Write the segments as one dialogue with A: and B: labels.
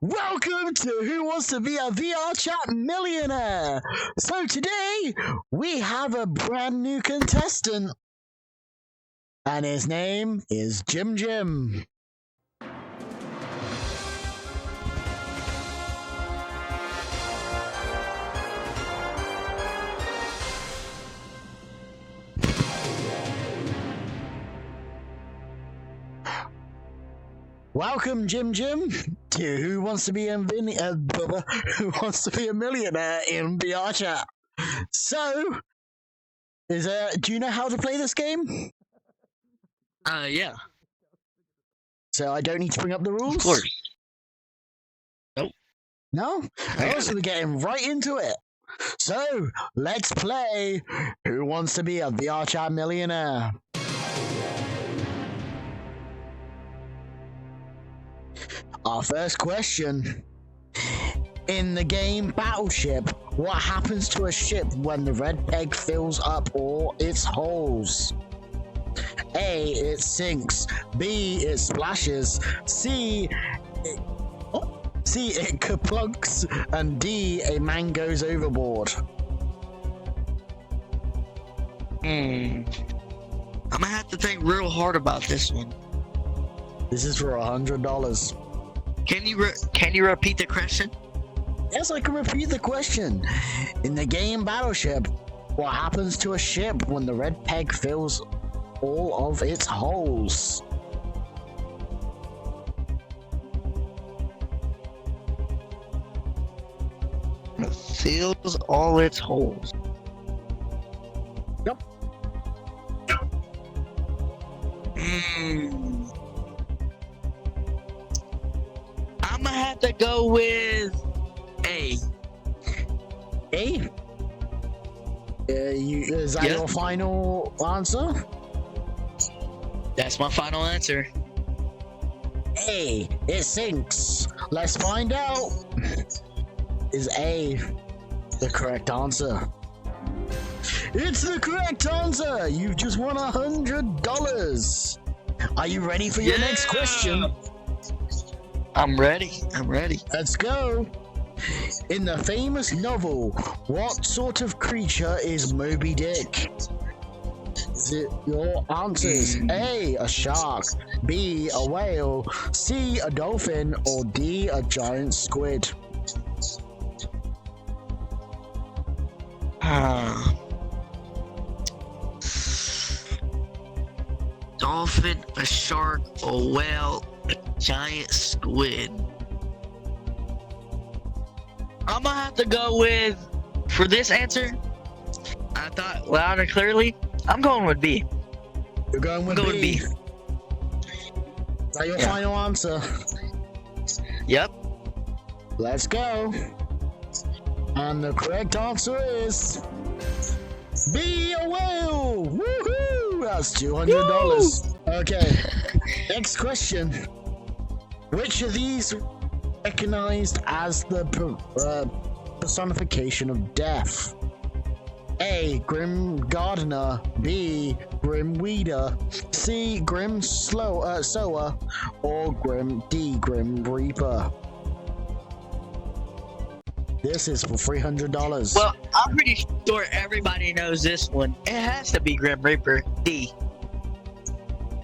A: Welcome to Who Wants to Be a VRChat Millionaire. So today we have a brand new contestant, and his name is Jim. Welcome, Jim, to Who Wants to Be a Millionaire in VRChat. So, do you know how to play this game?
B: Yeah.
A: So I don't need to bring up the rules?
B: Of course. Nope.
A: No? Oh, so we're getting right into it. So, let's play Who Wants to Be a VRChat Millionaire. Our first question. In the game Battleship, what happens to a ship when the red peg fills up all its holes? A. It sinks. B. It splashes. C. It kaplunks. And D. A man goes overboard.
B: I'm gonna have to think real hard about this one.
A: This is for $100.
B: Can you repeat the question?
A: Yes, I can repeat the question. In the game Battleship, what happens to a ship when the red peg fills all of its holes?
B: It fills all its holes.
A: Yep.
B: I'm gonna have to go with A.
A: A? Is that your final answer?
B: That's my final answer.
A: A. It sinks. Let's find out. Is A the correct answer? It's the correct answer! You've just won $100! Are you ready for your next question?
B: I'm ready.
A: Let's go! In the famous novel, what sort of creature is Moby Dick? Is it your answers? A. A shark. B. A whale. C. A dolphin. Or D. A giant squid?
B: Dolphin, a shark, a whale, a giant squid. I'm gonna have to go with, for this answer, I thought loud and clearly, I'm going with B.
A: You're going with B? Is that your final answer?
B: Yep.
A: Let's go. And the correct answer is B, a whale! Woohoo! That's $200. Okay. Next question. Which of these recognized as the personification of death? A. Grim Gardener. B. Grim Weeder. C. Grim Sower. Or D. Grim Reaper. This is for $300.
B: Well, I'm pretty sure everybody knows this one. It has to be Grim Reaper. D.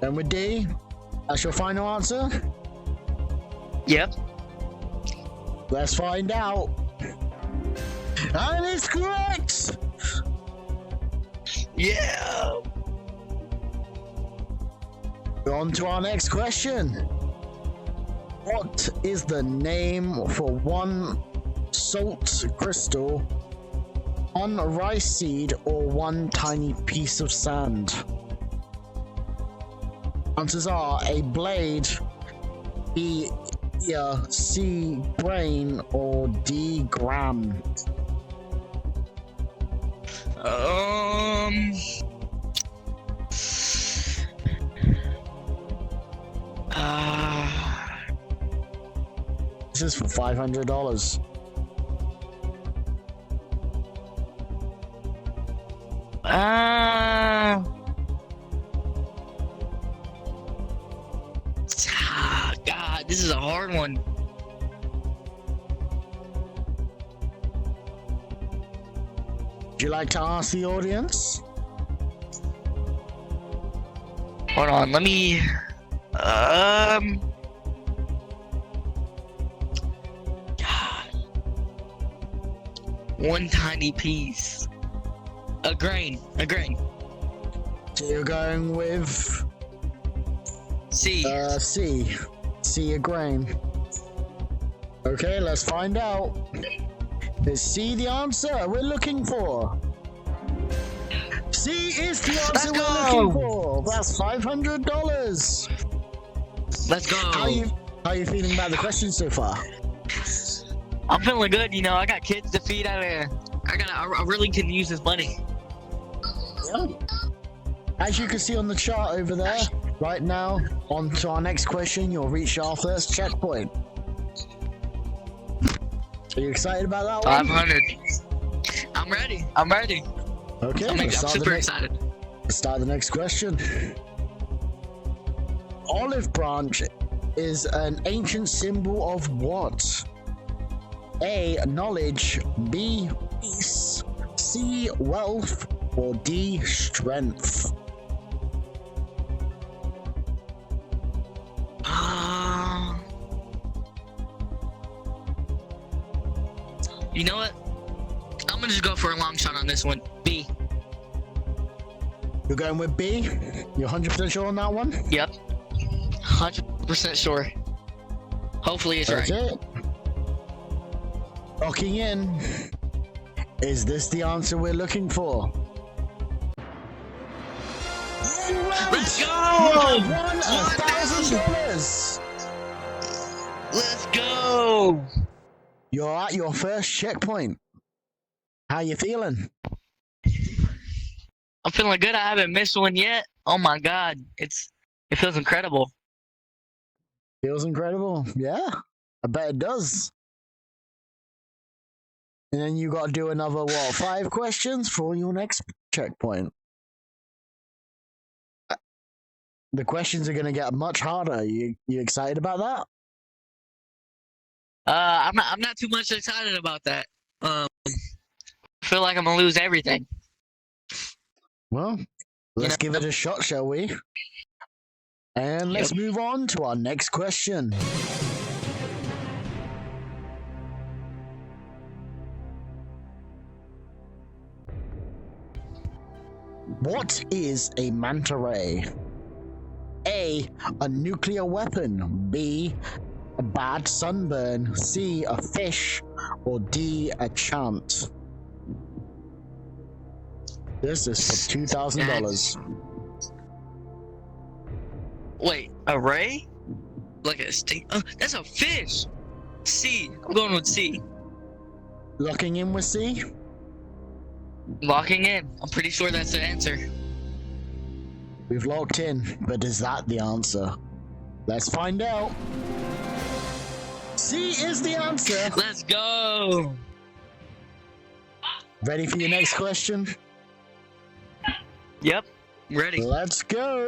A: And with D, that's your final answer?
B: Yep.
A: Let's find out. And it's correct!
B: Yeah!
A: On to our next question. What is the name for one salt crystal, one rice seed, or one tiny piece of sand? Answers are A. Blade, B. Ear, C. Brain, or D. Gram. This is for $500.
B: God, this is a hard one.
A: Would you like to ask the audience?
B: Hold on, let me. God. One tiny piece. A grain.
A: So you're going with
B: C.
A: C, a grain. Okay, let's find out. Is C the answer we're looking for? C is the answer we're looking for. That's $500.
B: Let's go.
A: How are you feeling about the questions so far?
B: I'm feeling good. You know, I got kids to feed out there. I really can use this money.
A: Yeah. As you can see on the chart over there, right now, on to our next question, you'll reach our first checkpoint. Are you excited about that one?
B: 500. I'm ready.
A: Okay,
B: I'm super excited.
A: Let's start the next question. Olive branch is an ancient symbol of what? A, knowledge, B, peace, C, wealth, or D, strength?
B: You know what? I'm gonna just go for a long shot on this one. B.
A: You're going with B? You're 100% sure on that one?
B: Yep. 100% sure. Hopefully it's
A: That's
B: right.
A: it. Locking in. Is this the answer we're looking for?
B: Let's go!
A: You won $1,000!
B: Let's go!
A: You're at your first checkpoint. How you feeling?
B: I'm feeling good. I haven't missed one yet. Oh my god. It feels incredible.
A: Feels incredible. Yeah, I bet it does. And then you got to do another, 5 questions for your next checkpoint. The questions are going to get much harder. You excited about that?
B: I'm not too much excited about that. I feel like I'm gonna lose everything.
A: Well, let's give it a shot, shall we? And let's move on to our next question. What is a manta ray? A nuclear weapon. B, a bad sunburn. C, a fish. Or D, a chant. This is for $2,000.
B: Wait, a ray? Like a sting? That's a fish! C. I'm going with C.
A: Locking in with C?
B: Locking in. I'm pretty sure that's the answer.
A: We've locked in, but is that the answer? Let's find out. C is the answer.
B: Let's go!
A: Ready for your next question?
B: Yep, ready.
A: Let's go.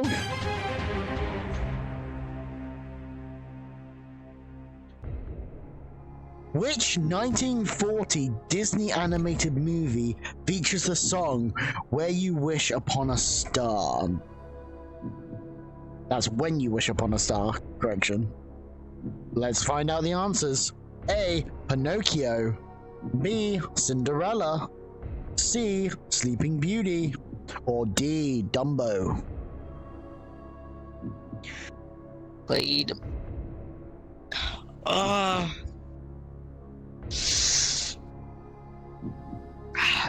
A: Which 1940 Disney animated movie features the song Where You Wish Upon a Star? That's When You Wish Upon a Star, correction. Let's find out the answers. A, Pinocchio. B, Cinderella. C, Sleeping Beauty. Or D, Dumbo.
B: Played. I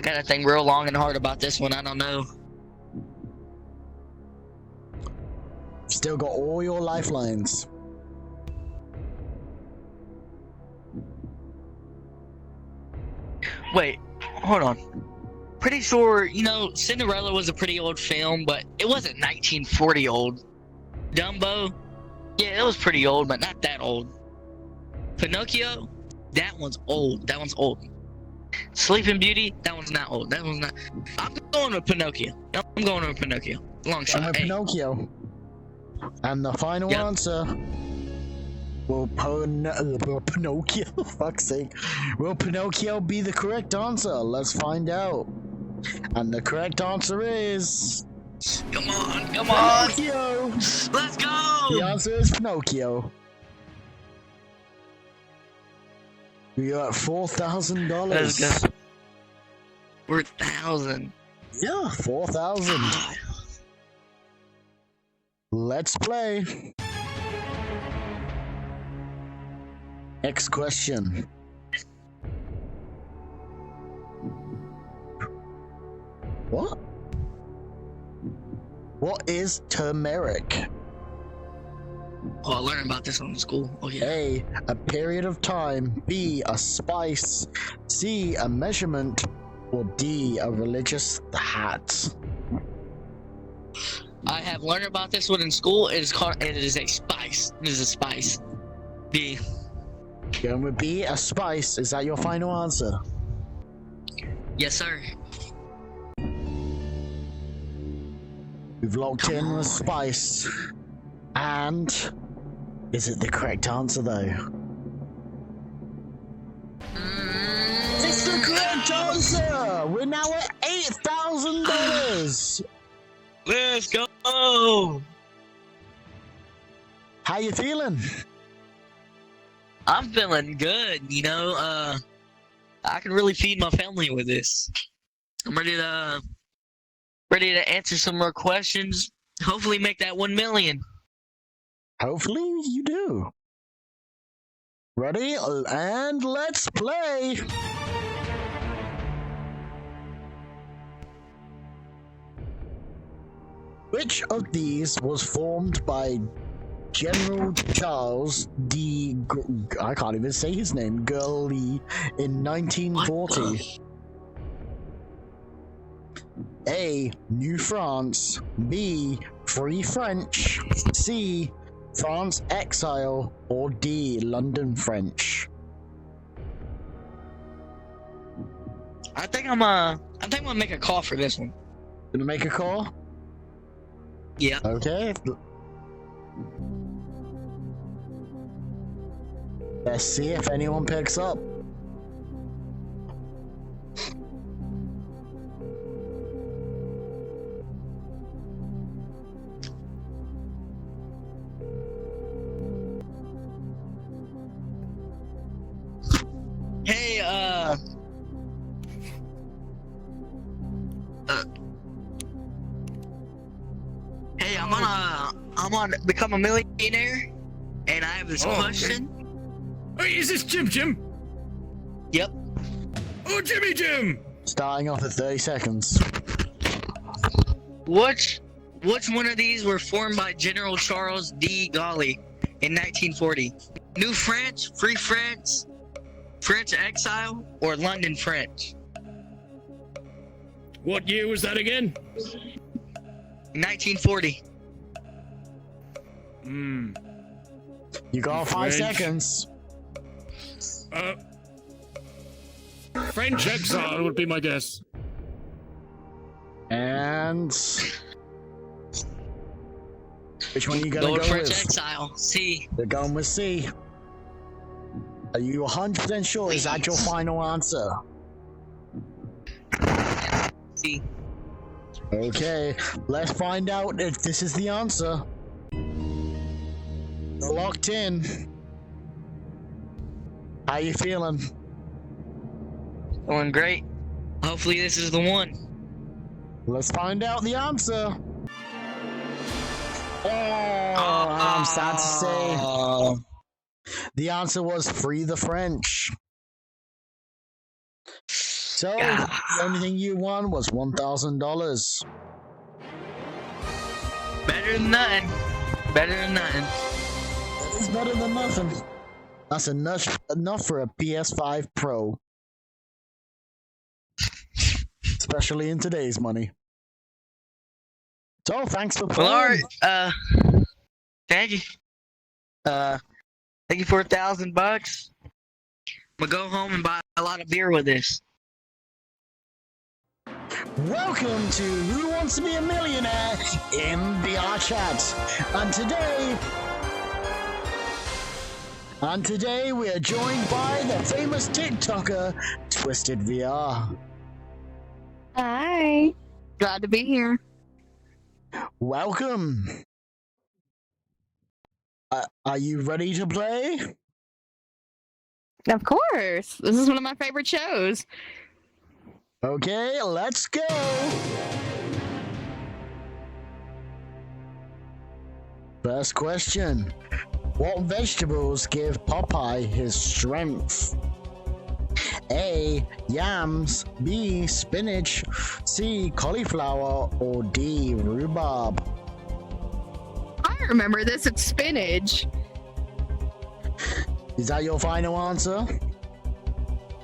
B: gotta think real long and hard about this one. I don't know.
A: Still got all your lifelines.
B: Wait, hold on. Pretty sure, Cinderella was a pretty old film, but it wasn't 1940 old. Dumbo, yeah, it was pretty old, but not that old. Pinocchio, that one's old. Sleeping Beauty, that one's not old. That one's not. I'm going with Pinocchio. Long shot. Hey.
A: Pinocchio. And the final answer. Will Pinocchio, fuck's sake, will Pinocchio be the correct answer? Let's find out. And the correct answer is
B: Come on, come on.
A: Pinocchio.
B: Let's go.
A: The answer is Pinocchio. You're at $4,000.
B: Let's go. 4,000.
A: Yeah, 4,000. Let's play. Next question. What? What is turmeric?
B: Oh, I learned about this one in school. Oh, yeah.
A: A. A period of time. B. A spice. C. A measurement. Or D. A religious hat.
B: I have learned about this one in school. It is a spice. It is a spice. B.
A: Going with B. A spice. Is that your final answer?
B: Yes, sir.
A: We've locked in with spice. And is it the correct answer though? It's the correct answer! We're now at $8,000!
B: Let's go.
A: How you feeling?
B: I'm feeling good, you know. I can really feed my family with this. I'm ready to answer some more questions. Hopefully make that 1 million.
A: Hopefully you do. Ready? And let's play! Which of these was formed by General Charles D. I can't even say his name. Gurley in 1940? A. New France. B. Free French. C. France Exile. Or D. London French.
B: I think I'm gonna make a call for this one.
A: Gonna make a call?
B: Yeah.
A: Okay. Let's see if anyone picks up.
B: Hey, hey, I'm on Become a Millionaire, and I have this question.
C: Okay. Hey, is this Jim?
B: Yep.
C: Oh, Jim!
A: Starting off at 30 seconds.
B: Which one of these were formed by General Charles D. Gaulle in 1940? New France, Free France, French Exile, or London French?
C: What year was that again?
B: 1940.
A: You got 5
C: French.
A: seconds.
C: French exile would be my guess.
A: And which one are you gonna
B: Go
A: go
B: with French
A: with?
B: Exile. C.
A: They're going with C. Are you 100% sure? Is that your final answer?
B: C.
A: Okay, let's find out if this is the answer. You're locked in. How you feeling?
B: Going great. Hopefully this is the one.
A: Let's find out the answer. Oh, I'm sad to say. The answer was Free the French. So, the only thing you won was $1,000.
B: Better than nothing. Better than nothing.
A: It's better than nothing. That's enough for a PS5 Pro. Especially in today's money. So, thanks for playing.
B: Well, alright. Thank you. Thank you for $1,000. I'm gonna go home and buy a lot of beer with this.
A: Welcome to Who Wants to Be a Millionaire in VRChat. And today we are joined by the famous TikToker, Twisted VR.
D: Hi. Glad to be here.
A: Welcome. Are you ready to play?
D: Of course. This is one of my favorite shows.
A: Okay, let's go. First question. What vegetables give Popeye his strength? A. Yams. B. Spinach. C. Cauliflower. Or D. Rhubarb.
D: I remember this. It's spinach.
A: Is that your final answer?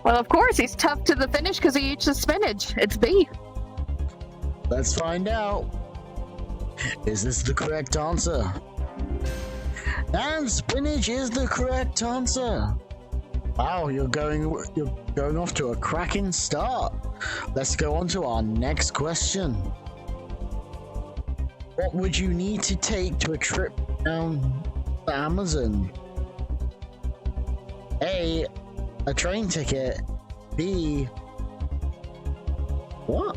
D: Well, of course. He's tough to the finish because he eats the spinach. It's B.
A: Let's find out. Is this the correct answer? And spinach is the correct answer. Wow, you're going off to a cracking start. Let's go on to our next question. What would you need to take to a trip down the Amazon? A train ticket. B, what?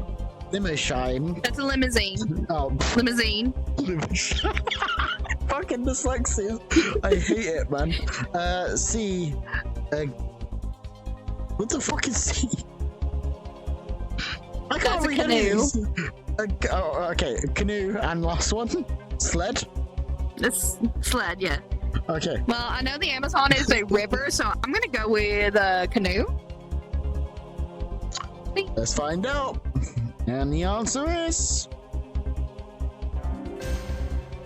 A: Limousine.
D: That's a limousine.
A: Oh,
D: Limousine.
A: fucking dyslexia. I hate it, man. C. What the fuck is C? I can't
D: That's a
A: read any of
D: canoe.
A: these. Okay, canoe and last one. Sled.
D: This sled, yeah.
A: Okay.
D: Well, I know the Amazon is a river, so I'm gonna go with a canoe.
A: Let's find out. And the answer is.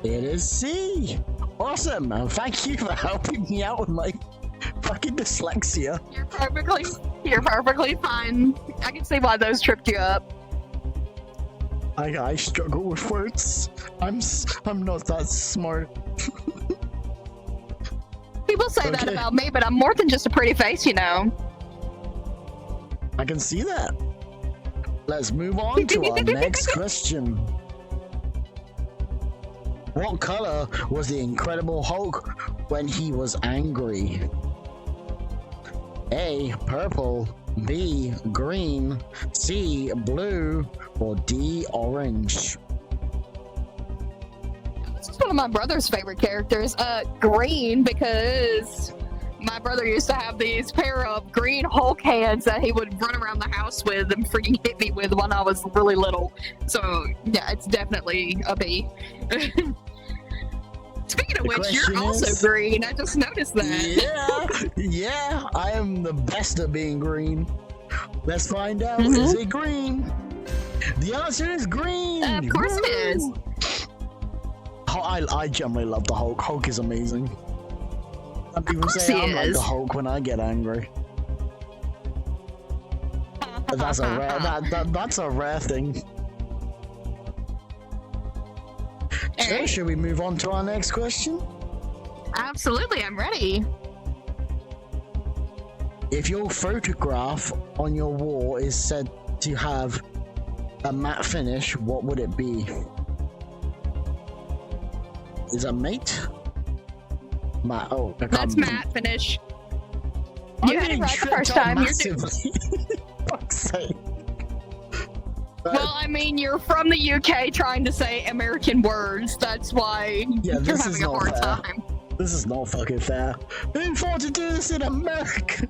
A: It is C. Awesome. And thank you for helping me out with my fucking dyslexia.
D: You're perfectly fine. I can see why those tripped you up.
A: I struggle with words. I'm not that smart.
D: People say that
A: Okay.
D: about me, but I'm more than just a pretty face, you know.
A: I can see that. Let's move on to our next question. What color was the Incredible Hulk when he was angry? A. Purple. B. Green. C. Blue. Or D. Orange.
D: This is one of my brother's favorite characters. Green, because my brother used to have these pair of green Hulk hands that he would run around the house with and freaking hit me with when I was really little. So, yeah, it's definitely a B. Speaking of
A: The
D: which, you're
A: question
D: also
A: is-
D: green. I just noticed that.
A: Yeah, I am the best at being green. Let's find out.
D: Mhm.
A: Is it green? The answer is green.
D: Of course it is.
A: Woo! I generally love the Hulk. Hulk is amazing. Some people
D: course
A: say
D: he
A: I'm like
D: is.
A: the Hulk when I get angry. But that's a rare that's a rare thing. So
D: Alright.
A: should we move on to our next question?
D: Absolutely, I'm ready.
A: If your photograph on your wall is said to have a matte finish, what would it be? Is that mate? Matte. Oh, I
D: That's
A: can't-
D: matte finish.
A: I'm
D: You had it
A: getting
D: right the
A: tripped
D: first
A: up
D: time. You're doing.
A: massively. Fuck's sake.
D: Well, I mean, you're from the UK trying to say American words. That's why
A: Yeah,
D: you're
A: this
D: having
A: is
D: a
A: not
D: hard
A: fair.
D: time.
A: This is not fucking fair. Who thought to do this in America?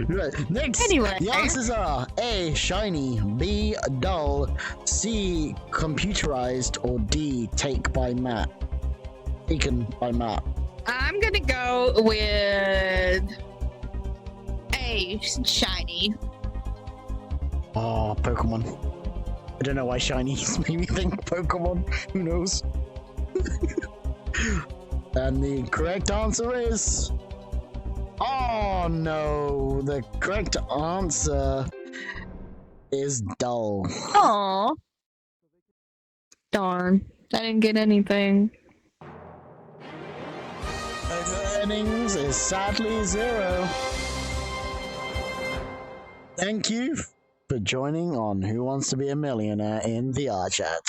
A: Right, next.
D: Anyway.
A: The answers are A. Shiny, B. Dull, C. Computerized, or D. Taken by Matt.
D: I'm gonna go with A. Shiny.
A: Oh, Pokemon. I don't know why shinies made me think Pokemon. Who knows? And the correct answer is. Oh no! The correct answer is dull.
D: Aw. Darn. I didn't get anything.
A: Earnings is sadly 0. Thank you for joining on Who Wants to Be a Millionaire in VRChat.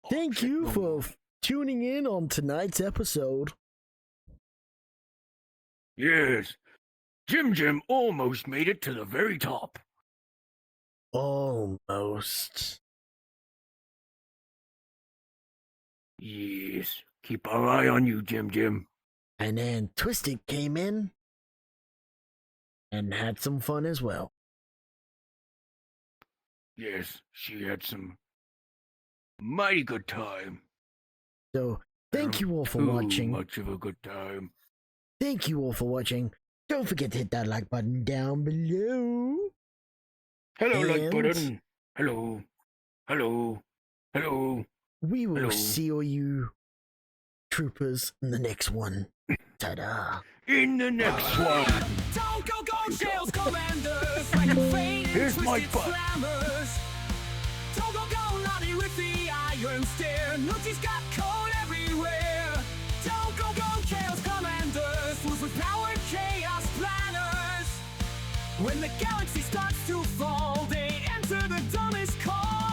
A: Thank you for tuning in on tonight's episode.
C: Yes, Jim almost made it to the very top.
A: Almost.
C: Yes. Keep our eye on you, Jim.
A: And then Twisted came in and had some fun as well.
C: Yes, she had some mighty good time.
A: So, thank you all for
C: Too
A: watching.
C: much of a good time.
A: Thank you all for watching. Don't forget to hit that like button down below.
C: Hello, like
A: And-
C: button. Hello.
A: We will
C: Hello.
A: see all you troopers in the next one. Ta-da.
C: In the next one.
E: Don't go sales commanders like a fake
C: Here's my
E: twisted
C: butt.
E: slammers. Don't go naughty with the iron stare. Nootie's got code everywhere. Don't go chaos commanders. Fools with power chaos planners. When the galaxy starts to fall, they enter the dumbest call.